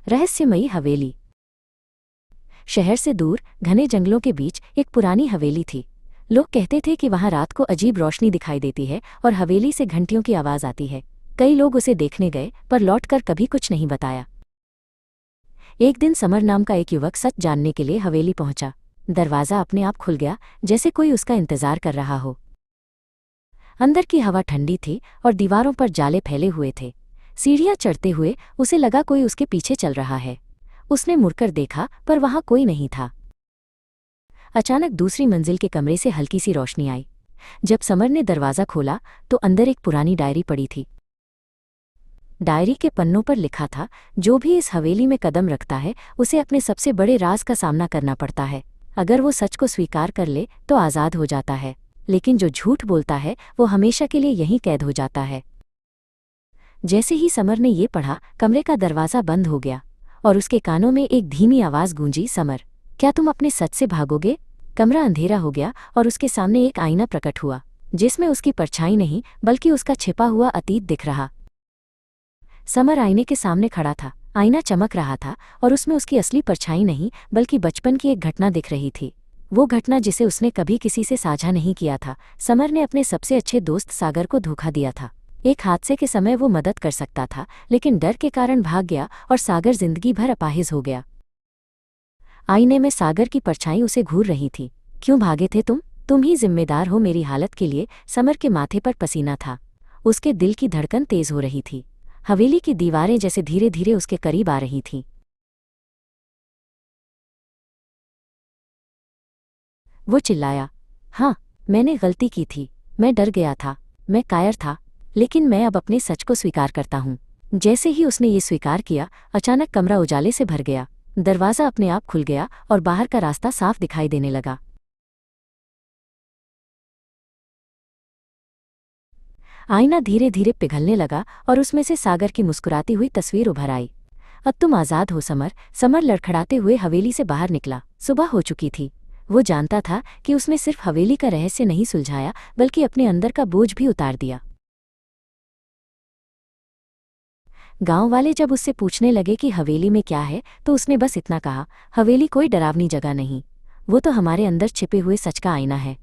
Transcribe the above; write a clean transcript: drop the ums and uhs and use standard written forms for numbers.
रहस्यमयी हवेली। शहर से दूर घने जंगलों के बीच एक पुरानी हवेली थी। लोग कहते थे कि वहां रात को अजीब रोशनी दिखाई देती है और हवेली से घंटियों की आवाज आती है। कई लोग उसे देखने गए पर लौटकर कभी कुछ नहीं बताया। एक दिन समर नाम का एक युवक सच जानने के लिए हवेली पहुंचा। दरवाज़ा अपने आप खुल गया, जैसे कोई उसका इंतजार कर रहा हो। अंदर की हवा ठंडी थी और दीवारों पर जाले फैले हुए थे। सीढ़ियां चढ़ते हुए उसे लगा कोई उसके पीछे चल रहा है। उसने मुड़कर देखा पर वहां कोई नहीं था। अचानक दूसरी मंजिल के कमरे से हल्की सी रोशनी आई। जब समर ने दरवाज़ा खोला तो अंदर एक पुरानी डायरी पड़ी थी। डायरी के पन्नों पर लिखा था, जो भी इस हवेली में कदम रखता है उसे अपने सबसे बड़े राज का सामना करना पड़ता है। अगर वो सच को स्वीकार कर ले तो आज़ाद हो जाता है, लेकिन जो झूठ बोलता है वो हमेशा के लिए यहीं कैद हो जाता है। जैसे ही समर ने ये पढ़ा, कमरे का दरवाज़ा बंद हो गया और उसके कानों में एक धीमी आवाज़ गूंजी, समर, क्या तुम अपने सच से भागोगे? कमरा अंधेरा हो गया और उसके सामने एक आईना प्रकट हुआ, जिसमें उसकी परछाई नहीं बल्कि उसका छिपा हुआ अतीत दिख रहा। समर आईने के सामने खड़ा था। आईना चमक रहा था और उसमें उसकी असली परछाई नहीं बल्कि बचपन की एक घटना दिख रही थी। वो घटना जिसे उसने कभी किसी से साझा नहीं किया था। समर ने अपने सबसे अच्छे दोस्त सागर को धोखा दिया था। एक हादसे के समय वो मदद कर सकता था, लेकिन डर के कारण भाग गया और सागर जिंदगी भर अपाहिज हो गया। आईने में सागर की परछाई उसे घूर रही थी। क्यों भागे थे तुम? तुम ही जिम्मेदार हो मेरी हालत के लिए। समर के माथे पर पसीना था। उसके दिल की धड़कन तेज हो रही थी। हवेली की दीवारें जैसे धीरे धीरे उसके करीब आ रही थीं। वो चिल्लाया, हाँ, मैंने गलती की थी। मैं डर गया था, मैं कायर था, लेकिन मैं अब अपने सच को स्वीकार करता हूँ। जैसे ही उसने ये स्वीकार किया, अचानक कमरा उजाले से भर गया। दरवाज़ा अपने आप खुल गया और बाहर का रास्ता साफ दिखाई देने लगा। आईना धीरे धीरे पिघलने लगा और उसमें से सागर की मुस्कुराती हुई तस्वीर उभर आई। अब तुम आज़ाद हो समर। समर लड़खड़ाते हुए हवेली से बाहर निकला। सुबह हो चुकी थी। वो जानता था कि उसने सिर्फ हवेली का रहस्य नहीं सुलझाया बल्कि अपने अंदर का बोझ भी उतार दिया। गांव वाले जब उससे पूछने लगे कि हवेली में क्या है, तो उसने बस इतना कहा, हवेली कोई डरावनी जगह नहीं, वो तो हमारे अंदर छिपे हुए सच का आईना है।